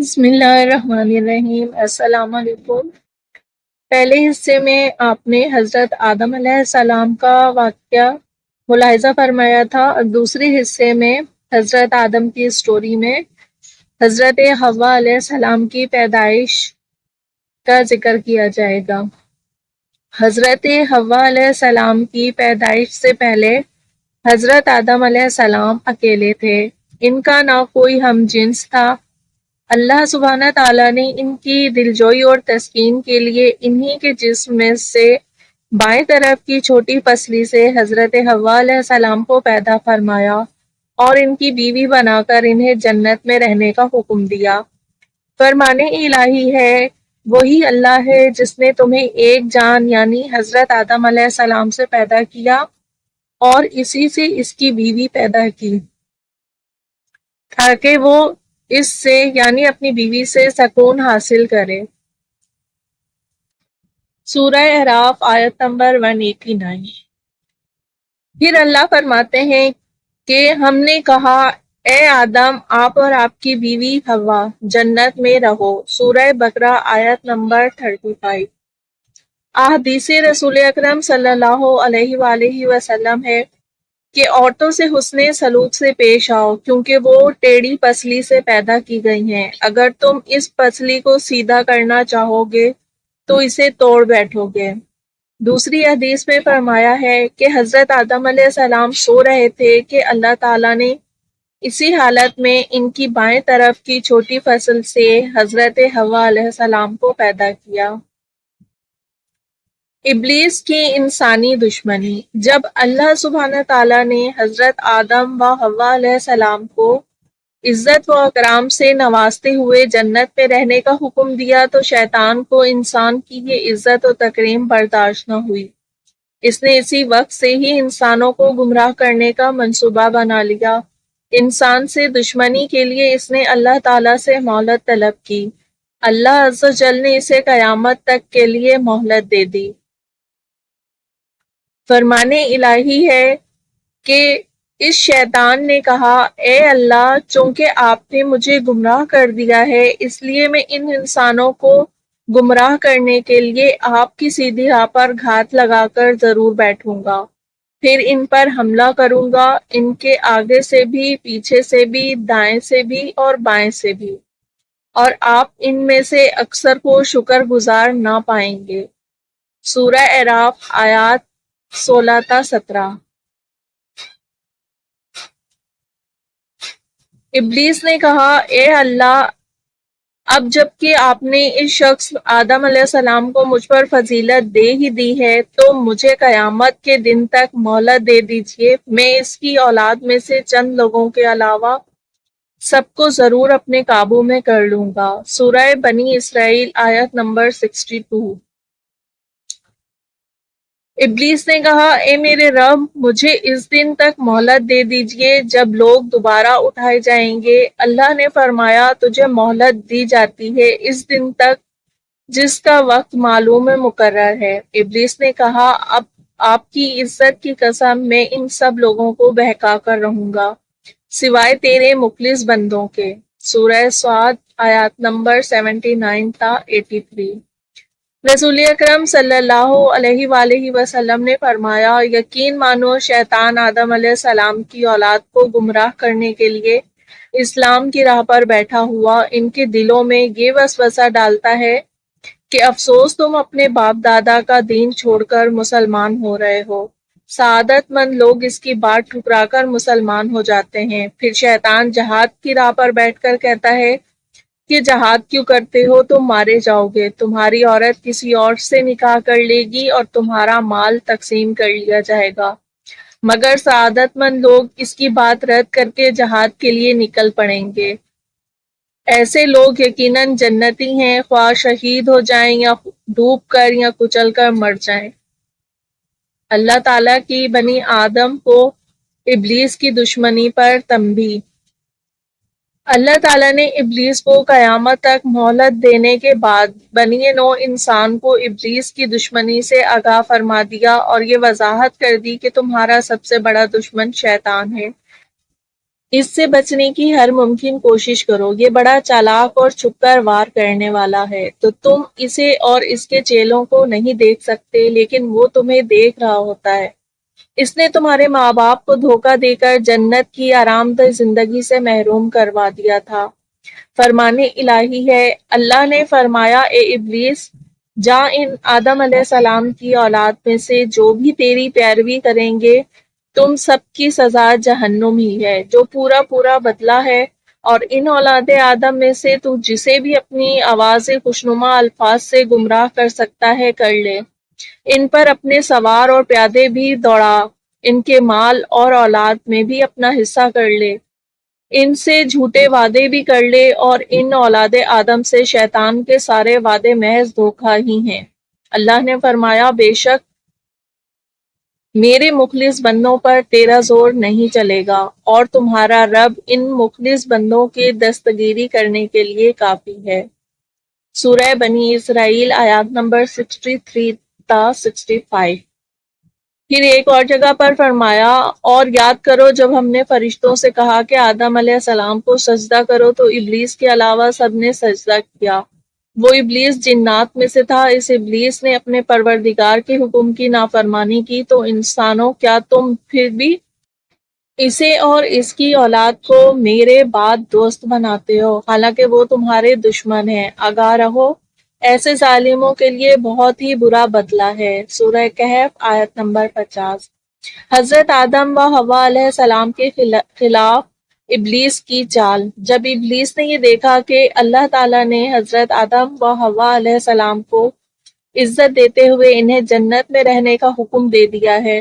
بسم اللہ الرحمن الرحیم۔ السلام علیکم۔ پہلے حصے میں آپ نے حضرت آدم علیہ السلام کا واقعہ ملاحظہ فرمایا تھا، اور دوسرے حصے میں حضرت آدم کی اسٹوری میں حضرت حوا علیہ السلام کی پیدائش کا ذکر کیا جائے گا۔ حضرت حوا علیہ السلام کی پیدائش سے پہلے حضرت آدم علیہ السلام اکیلے تھے۔ ان کا نہ کوئی ہم جنس تھا۔ اللہ سبحانہ تعالیٰ نے ان کی دلجوئی اور تسکین کے لیے انہی کے جسم میں سے بائیں طرف کی چھوٹی پسلی سے حضرت حوا علیہ السلام کو پیدا فرمایا اور ان کی بیوی بنا کر انہیں جنت میں رہنے کا حکم دیا۔ فرمان الہی ہے، وہی اللہ ہے جس نے تمہیں ایک جان یعنی حضرت آدم علیہ السلام سے پیدا کیا اور اسی سے اس کی بیوی پیدا کی تاکہ وہ اس سے یعنی اپنی بیوی سے سکون حاصل کرے۔ سورہ اعراف آیت نمبر 189۔ پھر اللہ فرماتے ہیں کہ ہم نے کہا اے آدم، آپ اور آپ کی بیوی حوا جنت میں رہو۔ سورہ بقرہ آیت نمبر 35۔ احادیث رسول اکرم صلی اللہ علیہ وآلہ وسلم ہے کہ عورتوں سے حسن سلوک سے پیش آؤ، کیونکہ وہ ٹیڑھی پسلی سے پیدا کی گئی ہیں۔ اگر تم اس پسلی کو سیدھا کرنا چاہو گے تو اسے توڑ بیٹھو گے۔ دوسری حدیث میں فرمایا ہے کہ حضرت آدم علیہ السلام سو رہے تھے کہ اللہ تعالیٰ نے اسی حالت میں ان کی بائیں طرف کی چھوٹی فصل سے حضرت حوا علیہ السلام کو پیدا کیا۔ ابلیس کی انسانی دشمنی۔ جب اللہ سبحانہ تعالیٰ نے حضرت آدم و حوا علیہ السلام کو عزت و اکرام سے نوازتے ہوئے جنت میں رہنے کا حکم دیا تو شیطان کو انسان کی یہ عزت و تکریم برداشت نہ ہوئی۔ اس نے اسی وقت سے ہی انسانوں کو گمراہ کرنے کا منصوبہ بنا لیا۔ انسان سے دشمنی کے لیے اس نے اللہ تعالیٰ سے مہلت طلب کی۔ اللہ عز و جل نے اسے قیامت تک کے لیے مہلت دے دی۔ فرمان الہی ہے کہ اس شیطان نے کہا اے اللہ، چونکہ آپ نے مجھے گمراہ کر دیا ہے، اس لیے میں ان انسانوں کو گمراہ کرنے کے لیے آپ کی سیدھی راہ پر گھات لگا کر ضرور بیٹھوں گا، پھر ان پر حملہ کروں گا، ان کے آگے سے بھی، پیچھے سے بھی، دائیں سے بھی اور بائیں سے بھی، اور آپ ان میں سے اکثر کو شکر گزار نہ پائیں گے۔ سورہ اعراف آیات 16 تا 17۔ ابلیس نے کہا اے اللہ، اب جب کہ آپ نے اس شخص آدم علیہ السلام کو مجھ پر فضیلت دے ہی دی ہے تو مجھے قیامت کے دن تک مہلت دے دیجیے، میں اس کی اولاد میں سے چند لوگوں کے علاوہ سب کو ضرور اپنے قابو میں کر لوں گا۔ سورہ بنی اسرائیل آیت نمبر 62۔ ابلیس نے کہا اے میرے رب، مجھے اس دن تک مہلت دے دیجئے جب لوگ دوبارہ اٹھائے جائیں گے۔ اللہ نے فرمایا تجھے مہلت دی جاتی ہے اس دن تک جس کا وقت معلوم مقرر ہے۔ ابلیس نے کہا اب آپ کی عزت کی قسم میں ان سب لوگوں کو بہکا کر رہوں گا سوائے تیرے مخلص بندوں کے۔ سورہ صاد آیات نمبر 79 تا 83۔ رسول اکرم صلی اللہ علیہ وآلہ وسلم نے فرمایا یقین مانو شیطان آدم علیہ السلام کی اولاد کو گمراہ کرنے کے لیے اسلام کی راہ پر بیٹھا ہوا ان کے دلوں میں یہ وسوسہ ڈالتا ہے کہ افسوس تم اپنے باپ دادا کا دین چھوڑ کر مسلمان ہو رہے ہو۔ سعادت مند لوگ اس کی بات ٹھکرا کر مسلمان ہو جاتے ہیں۔ پھر شیطان جہاد کی راہ پر بیٹھ کر کہتا ہے کہ جہاد کیوں کرتے ہو، تم مارے جاؤ گے، تمہاری عورت کسی اور سے نکاح کر لے گی اور تمہارا مال تقسیم کر لیا جائے گا۔ مگر سعادت مند لوگ اس کی بات رد کر کے جہاد کے لیے نکل پڑیں گے۔ ایسے لوگ یقیناً جنتی ہیں، خواہ شہید ہو جائیں یا ڈوب کر یا کچل کر مر جائیں۔ اللہ تعالیٰ کی بنی آدم کو ابلیس کی دشمنی پر تنبیہ۔ اللہ تعالیٰ نے ابلیس کو قیامت تک مہلت دینے کے بعد بنی نوع انسان کو ابلیس کی دشمنی سے آگاہ فرما دیا اور یہ وضاحت کر دی کہ تمہارا سب سے بڑا دشمن شیطان ہے۔ اس سے بچنے کی ہر ممکن کوشش کرو، یہ بڑا چالاک اور چھپ کر وار کرنے والا ہے۔ تو تم اسے اور اس کے چیلوں کو نہیں دیکھ سکتے، لیکن وہ تمہیں دیکھ رہا ہوتا ہے۔ اس نے تمہارے ماں باپ کو دھوکہ دے کر جنت کی آرام دہ زندگی سے محروم کروا دیا تھا۔ فرمان الہی ہے، اللہ نے فرمایا، اے ابلیس، جا، ان آدم علیہ السلام کی اولاد میں سے جو بھی تیری پیروی کریں گے، تم سب کی سزا جہنم ہی ہے، جو پورا پورا بدلہ ہے۔ اور ان اولاد آدم میں سے تو جسے بھی اپنی آواز خوشنما الفاظ سے گمراہ کر سکتا ہے کر لے۔ ان پر اپنے سوار اور پیادے بھی دوڑا، ان کے مال اور اولاد میں بھی اپنا حصہ کر لے، ان سے جھوٹے وعدے بھی کر لے، اور ان اولاد آدم سے شیطان کے سارے وعدے محض دھوکہ ہی ہیں۔ اللہ نے فرمایا، بے شک میرے مخلص بندوں پر تیرا زور نہیں چلے گا، اور تمہارا رب ان مخلص بندوں کی دستگیری کرنے کے لیے کافی ہے۔ سورہ بنی اسرائیل آیات نمبر 63 تا 65۔ پھر ایک اور جگہ پر فرمایا، اور یاد کرو جب ہم نے فرشتوں سے کہا کہ آدم علیہ السلام کو سجدہ کرو تو ابلیس کے علاوہ سب نے سجدہ کیا۔ وہ ابلیس جنات میں سے تھا۔ اس ابلیس نے اپنے پروردگار کے حکم کی نافرمانی کی، تو انسانوں، کیا تم پھر بھی اسے اور اس کی اولاد کو میرے بعد دوست بناتے ہو، حالانکہ وہ تمہارے دشمن ہیں۔ آگاہ رہو، ایسے ظالموں کے لیے بہت ہی برا بدلہ ہے۔ سورہ کہف آیت نمبر 50۔ حضرت آدم و حوا علیہ السلام کے خلاف ابلیس کی چال۔ جب ابلیس نے یہ دیکھا کہ اللہ تعالیٰ نے حضرت آدم و حوا علیہ السلام کو عزت دیتے ہوئے انہیں جنت میں رہنے کا حکم دے دیا ہے،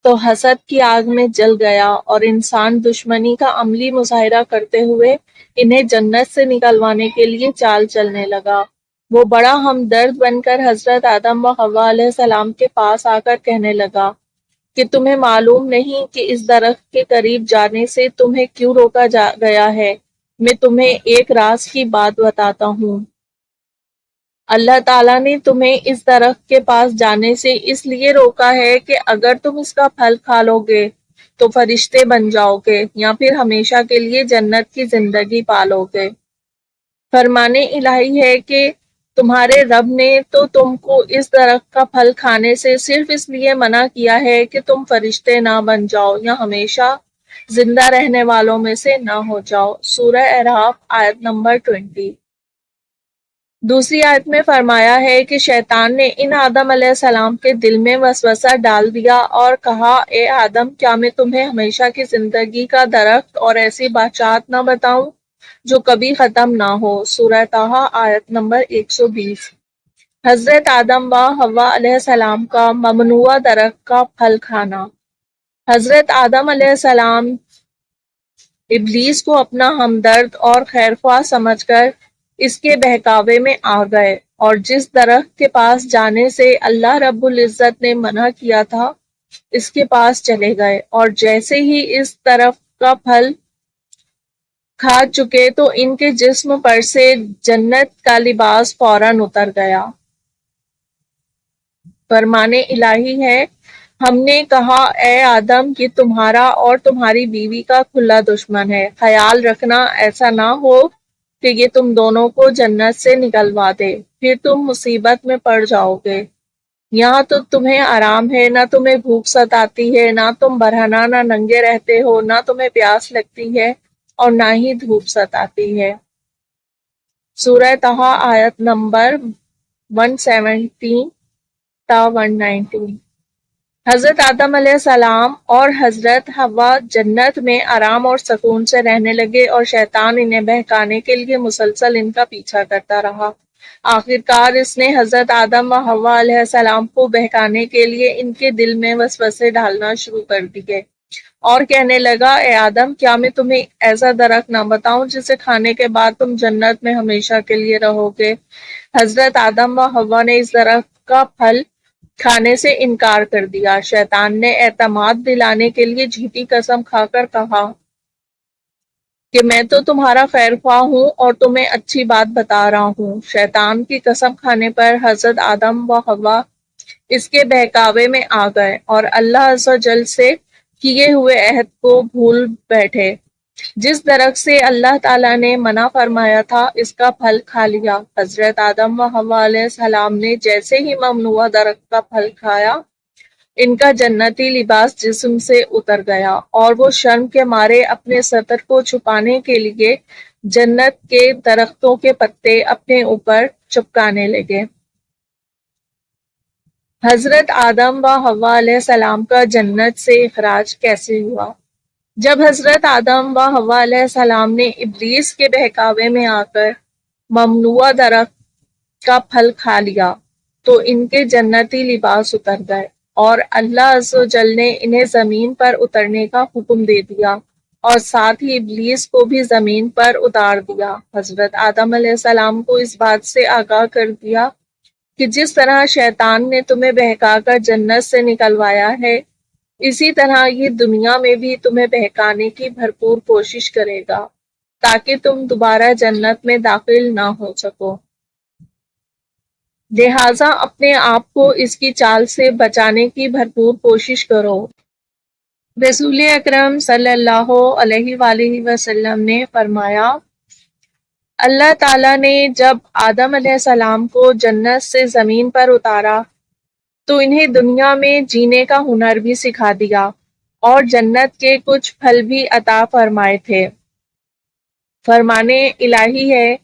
تو حسد کی آگ میں جل گیا، اور انسان دشمنی کا عملی مظاہرہ کرتے ہوئے انہیں جنت سے نکلوانے کے لیے چال چلنے لگا۔ وہ بڑا ہمدرد بن کر حضرت آدم و حوا علیہ السلام کے پاس آ کر کہنے لگا کہ تمہیں معلوم نہیں کہ اس درخت کے قریب جانے سے تمہیں کیوں روکا گیا ہے؟ میں تمہیں ایک راز کی بات بتاتا ہوں۔ اللہ تعالیٰ نے تمہیں اس درخت کے پاس جانے سے اس لیے روکا ہے کہ اگر تم اس کا پھل کھا لو گے تو فرشتے بن جاؤ گے، یا پھر ہمیشہ کے لیے جنت کی زندگی پالو گے۔ فرمان الہی ہے کہ تمہارے رب نے تو تم کو اس درخت کا پھل کھانے سے صرف اس لیے منع کیا ہے کہ تم فرشتے نہ بن جاؤ یا ہمیشہ زندہ رہنے والوں میں سے نہ ہو جاؤ۔ سورہ اعراف آیت نمبر 20۔ دوسری آیت میں فرمایا ہے کہ شیطان نے ان آدم علیہ السلام کے دل میں وسوسہ ڈال دیا اور کہا، اے آدم، کیا میں تمہیں ہمیشہ کی زندگی کا درخت اور ایسی بادشاہت نہ بتاؤں جو کبھی ختم نہ ہو۔ سورہ طٰہٰ آیت نمبر 120۔ حضرت آدم و حوا علیہ السلام کا ممنوعہ درخت کا پھل کھانا۔ حضرت آدم علیہ السلام ابلیس کو اپنا ہمدرد اور خیرخواہ سمجھ کر اس کے بہکاوے میں آ گئے، اور جس درخت کے پاس جانے سے اللہ رب العزت نے منع کیا تھا اس کے پاس چلے گئے، اور جیسے ہی اس درخت کا پھل کھا چکے تو ان کے جسم پر سے جنت کا لباس فوراً اتر گیا۔ فرمان الہی ہے، ہم نے کہا، اے آدم، یہ تمہارا اور تمہاری بیوی کا کھلا دشمن ہے، خیال رکھنا ایسا نہ ہو کہ یہ تم دونوں کو جنت سے نکلوا دے، پھر تم مصیبت میں پڑ جاؤ گے۔ یہاں تو تمہیں آرام ہے، نہ تمہیں بھوک ستاتی ہے، نہ تم برہنہ نہ ننگے رہتے ہو، نہ تمہیں پیاس لگتی ہے اور نہ ہی دھوپ ستاتی ہے۔ سورہ طٰہٰ آیت نمبر 117 تا 119۔ حضرت آدم علیہ السلام اور حضرت حوا جنت میں آرام اور سکون سے رہنے لگے، اور شیطان انہیں بہکانے کے لیے مسلسل ان کا پیچھا کرتا رہا۔ آخرکار اس نے حضرت آدم و حوا علیہ السلام کو بہکانے کے لیے ان کے دل میں وسوسے ڈالنا شروع کر دیے، اور کہنے لگا، اے آدم، کیا میں تمہیں ایسا درخت نہ بتاؤں جسے کھانے کے بعد تم جنت میں ہمیشہ کے لیے رہو گے؟ حضرت آدم و حوا نے اس درخت کا پھل کھانے سے انکار کر دیا۔ شیطان نے اعتماد دلانے کے لیے جھوٹی قسم کھا کر کہا کہ میں تو تمہارا خیر خواہ ہوں اور تمہیں اچھی بات بتا رہا ہوں۔ شیطان کی قسم کھانے پر حضرت آدم و حوا اس کے بہکاوے میں آ گئے، اور اللہ عز و جل سے کیے ہوئے عہد کو بھول بیٹھے۔ جس درخت سے اللہ تعالیٰ نے منع فرمایا تھا اس کا پھل کھا لیا۔ حضرت آدم و حوا علیہ السلام نے جیسے ہی ممنوع درخت کا پھل کھایا، ان کا جنتی لباس جسم سے اتر گیا اور وہ شرم کے مارے اپنے ستر کو چھپانے کے لیے جنت کے درختوں کے پتے اپنے اوپر چپکانے لگے۔ حضرت آدم و حوا علیہ السلام کا جنت سے اخراج کیسے ہوا؟ جب حضرت آدم و حوا علیہ السلام نے ابلیس کے بہکاوے میں آ کر ممنوع درخت کا پھل کھا لیا تو ان کے جنتی لباس اتر گئے اور اللہ عز و جل نے انہیں زمین پر اترنے کا حکم دے دیا اور ساتھ ہی ابلیس کو بھی زمین پر اتار دیا۔ حضرت آدم علیہ السلام کو اس بات سے آگاہ کر دیا کہ جس طرح شیطان نے تمہیں بہکا کر جنت سے نکلوایا ہے، اسی طرح یہ دنیا میں بھی تمہیں بہکانے کی بھرپور کوشش کرے گا تاکہ تم دوبارہ جنت میں داخل نہ ہو سکو۔ لہٰذا اپنے آپ کو اس کی چال سے بچانے کی بھرپور کوشش کرو۔ رسول اکرم صلی اللہ علیہ وآلہ وسلم نے فرمایا، اللہ تعالیٰ نے جب آدم علیہ السلام کو جنت سے زمین پر اتارا تو انہیں دنیا میں جینے کا ہنر بھی سکھا دیا اور جنت کے کچھ پھل بھی عطا فرمائے تھے۔ فرمانے الہی ہے،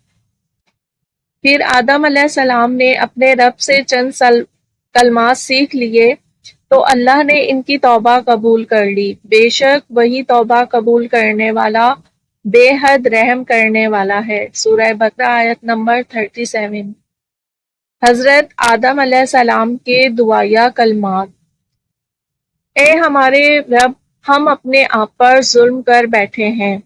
پھر آدم علیہ السلام نے اپنے رب سے چند کلمات سیکھ لیے تو اللہ نے ان کی توبہ قبول کر لی۔ بے شک وہی توبہ قبول کرنے والا بے حد رحم کرنے والا ہے۔ سورہ بقرہ آیت نمبر 37۔ حضرت آدم علیہ السلام کے دعائیہ کلمات۔ اے ہمارے رب، ہم اپنے آپ پر ظلم کر بیٹھے ہیں،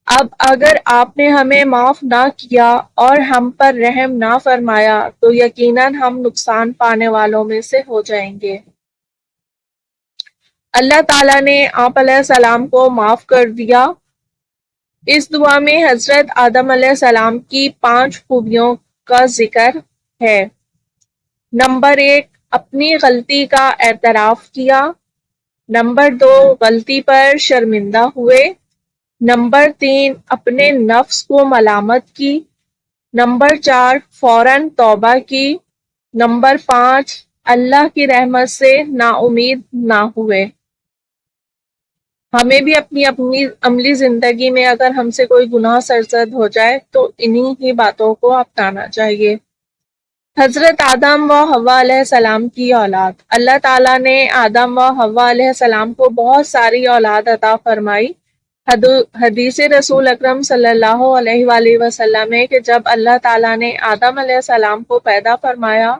اب اگر آپ نے ہمیں معاف نہ کیا اور ہم پر رحم نہ فرمایا تو یقیناً ہم نقصان پانے والوں میں سے ہو جائیں گے۔ اللہ تعالیٰ نے آپ علیہ السلام کو معاف کر دیا۔ اس دعا میں حضرت آدم علیہ السلام کی 5 خوبیوں کا ذکر ہے۔ نمبر 1، اپنی غلطی کا اعتراف کیا۔ نمبر 2، غلطی پر شرمندہ ہوئے۔ نمبر 3، اپنے نفس کو ملامت کی۔ نمبر 4، فوراً توبہ کی۔ نمبر 5، اللہ کی رحمت سے نا امید نہ ہوئے۔ ہمیں بھی اپنی عملی زندگی میں اگر ہم سے کوئی گناہ سرزد ہو جائے تو انہی ہی باتوں کو اپنانا چاہیے۔ حضرت آدم و حوا علیہ السلام کی اولاد۔ اللہ تعالیٰ نے آدم و حوا علیہ السلام کو بہت ساری اولاد عطا فرمائی۔ حدیث رسول اکرم صلی اللہ علیہ وآلہ وسلم ہے کہ جب اللہ تعالیٰ نے آدم علیہ السلام کو پیدا فرمایا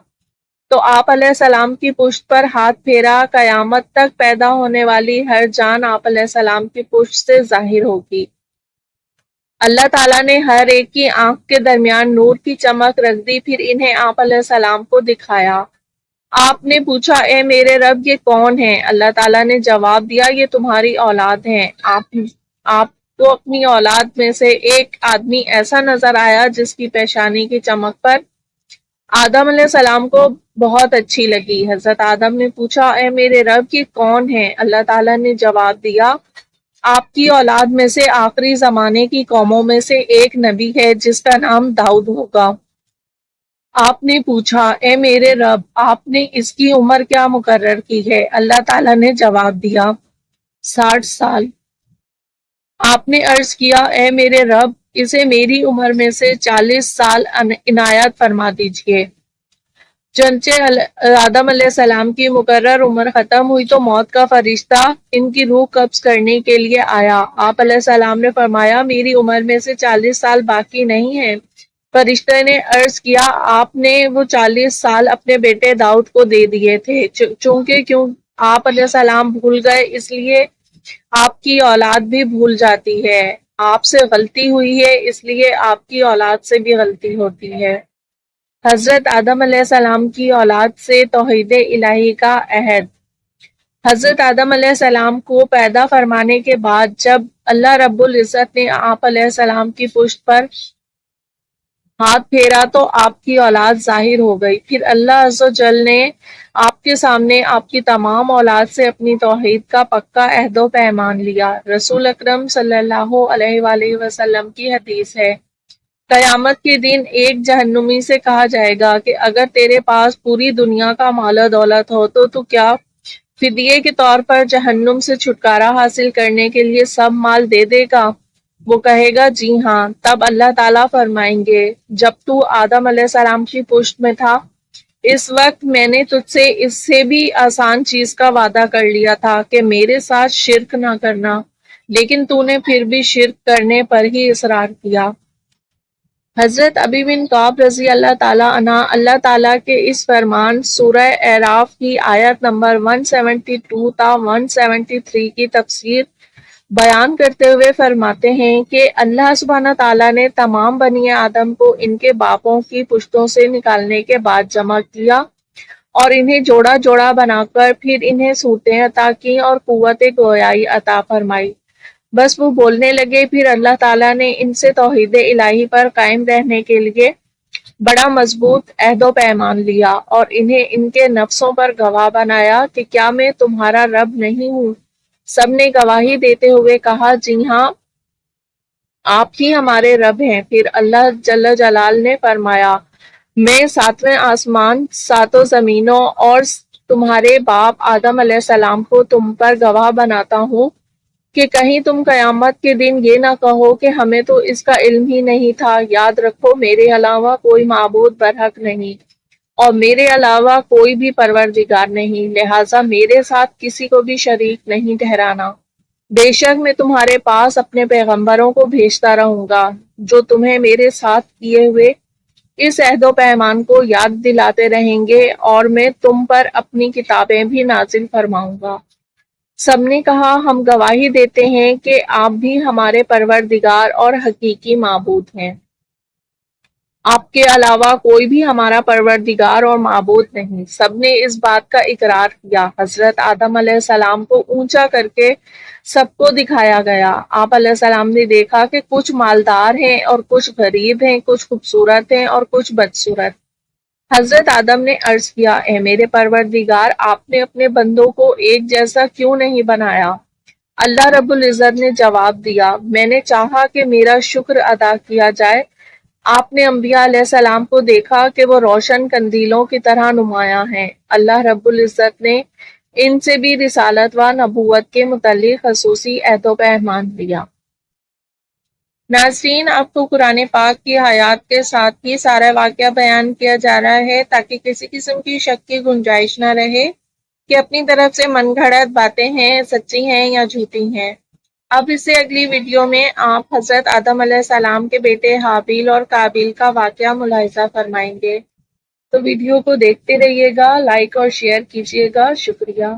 تو آپ علیہ السلام کی پشت پر ہاتھ پھیرا، قیامت تک پیدا ہونے والی ہر جان آپ علیہ السلام کی پشت سے ظاہر ہوگی۔ اللہ تعالیٰ نے ہر ایک کی آنکھ کے درمیان نور کی چمک رکھ دی، پھر انہیں آپ علیہ السلام کو دکھایا۔ آپ نے پوچھا، اے میرے رب یہ کون ہیں؟ اللہ تعالیٰ نے جواب دیا، یہ تمہاری اولاد ہیں۔ آپ کو اپنی اولاد میں سے ایک آدمی ایسا نظر آیا جس کی پیشانی کی چمک پر آدم علیہ السلام کو بہت اچھی لگی۔ حضرت آدم نے پوچھا، اے میرے رب یہ کون ہیں؟ اللہ تعالیٰ نے جواب دیا، آپ کی اولاد میں سے آخری زمانے کی قوموں میں سے ایک نبی ہے جس کا نام داؤد ہوگا۔ آپ نے پوچھا، اے میرے رب آپ نے اس کی عمر کیا مقرر کی ہے؟ اللہ تعالیٰ نے جواب دیا، 60 سال۔ آپ نے عرض کیا، اے میرے رب اسے میری عمر میں سے 40 سال عنایت فرما دیجئے۔ چنانچہ آدم علیہ السلام کی مقرر عمر ختم ہوئی تو موت کا فرشتہ ان کی روح قبض کرنے کے لیے آیا۔ آپ علیہ السلام نے فرمایا، میری عمر میں سے 40 سال باقی نہیں ہیں۔ فرشتے نے عرض کیا، آپ نے وہ 40 سال اپنے بیٹے داؤد کو دے دیے تھے، چونکہ آپ علیہ السلام بھول گئے اس لیے آپ کی اولاد بھی بھول جاتی ہے، آپ سے غلطی ہوئی ہے اس لیے آپ کی اولاد سے بھی غلطی ہوتی ہے۔ حضرت آدم علیہ السلام کی اولاد سے توحید الہی کا عہد۔ حضرت آدم علیہ السلام کو پیدا فرمانے کے بعد جب اللہ رب العزت نے آپ علیہ السلام کی پشت پر ہاتھ پھیرا تو آپ کی اولاد ظاہر ہو گئی۔ پھر اللہ عز و جل نے آپ کے سامنے آپ کی تمام اولاد سے اپنی توحید کا پکا عہد و پیمان لیا۔ رسول اکرم صلی اللہ علیہ وآلہ وسلم کی حدیث ہے، قیامت کے دن ایک جہنمی سے کہا جائے گا کہ اگر تیرے پاس پوری دنیا کا مال و دولت ہو تو کیا فدیے کے طور پر جہنم سے چھٹکارا حاصل کرنے کے لیے سب مال دے دے گا؟ وہ کہے گا جی ہاں۔ تب اللہ تعالیٰ فرمائیں گے، جب تو آدم علیہ السلام کی پشت میں تھا اس وقت میں نے تجھ سے اس سے بھی آسان چیز کا وعدہ کر لیا تھا کہ میرے ساتھ شرک نہ کرنا، لیکن تو نے پھر بھی شرک کرنے پر ہی اصرار کیا۔ حضرت ابی بن کعب رضی اللہ تعالیٰ عنہ اللہ تعالیٰ کے اس فرمان سورہ اعراف کی آیت نمبر 172 تا 173 کی تفسیر بیان کرتے ہوئے فرماتے ہیں کہ اللہ سبحانہ تعالیٰ نے تمام بنی آدم کو ان کے باپوں کی پشتوں سے نکالنے کے بعد جمع کیا اور انہیں جوڑا جوڑا بنا کر پھر انہیں صورتیں عطا کی اور قوت گویائی عطا فرمائی۔ بس وہ بولنے لگے، پھر اللہ تعالیٰ نے ان سے توحید الہی پر قائم رہنے کے لیے بڑا مضبوط عہد و پیمان لیا اور انہیں ان کے نفسوں پر گواہ بنایا کہ کیا میں تمہارا رب نہیں ہوں؟ سب نے گواہی دیتے ہوئے کہا جی ہاں آپ ہی ہمارے رب ہیں۔ پھر اللہ جل جلال نے فرمایا، میں ساتویں آسمان، ساتوں زمینوں اور تمہارے باپ آدم علیہ السلام کو تم پر گواہ بناتا ہوں کہ کہیں تم قیامت کے دن یہ نہ کہو کہ ہمیں تو اس کا علم ہی نہیں تھا۔ یاد رکھو میرے علاوہ کوئی معبود برحق نہیں اور میرے علاوہ کوئی بھی پروردگار نہیں، لہٰذا میرے ساتھ کسی کو بھی شریک نہیں ٹھہرانا۔ بے شک میں تمہارے پاس اپنے پیغمبروں کو بھیجتا رہوں گا جو تمہیں میرے ساتھ کیے ہوئے اس عہد و پیمان کو یاد دلاتے رہیں گے، اور میں تم پر اپنی کتابیں بھی نازل فرماؤں گا۔ سب نے کہا ہم گواہی دیتے ہیں کہ آپ بھی ہمارے پروردگار اور حقیقی معبود ہیں، آپ کے علاوہ کوئی بھی ہمارا پروردگار اور معبود نہیں۔ سب نے اس بات کا اقرار کیا۔ حضرت آدم علیہ السلام کو اونچا کر کے سب کو دکھایا گیا۔ آپ علیہ السلام نے دیکھا کہ کچھ مالدار ہیں اور کچھ غریب ہیں، کچھ خوبصورت ہیں اور کچھ بدصورت۔ حضرت آدم نے عرض کیا، اے میرے پروردگار، آپ نے اپنے بندوں کو ایک جیسا کیوں نہیں بنایا؟ اللہ رب العزت نے جواب دیا، میں نے چاہا کہ میرا شکر ادا کیا جائے۔ آپ نے انبیاء علیہ السلام کو دیکھا کہ وہ روشن قندیلوں کی طرح نمایاں ہیں۔ اللہ رب العزت نے ان سے بھی رسالت و نبوت کے متعلق خصوصی عہد و پیمان لیا۔ ناظرین، آپ کو قرآن پاک کی آیات کے ساتھ ہی سارا واقعہ بیان کیا جا رہا ہے تاکہ کسی قسم کی شک کی گنجائش نہ رہے کہ اپنی طرف سے من گھڑت باتیں ہیں، سچی ہیں یا جھوٹی ہیں۔ اب اس سے اگلی ویڈیو میں آپ حضرت آدم علیہ السلام کے بیٹے حابیل اور قابیل کا واقعہ ملاحظہ فرمائیں گے۔ تو ویڈیو کو دیکھتے رہیے گا، لائک اور شیئر کیجیے گا۔ شکریہ۔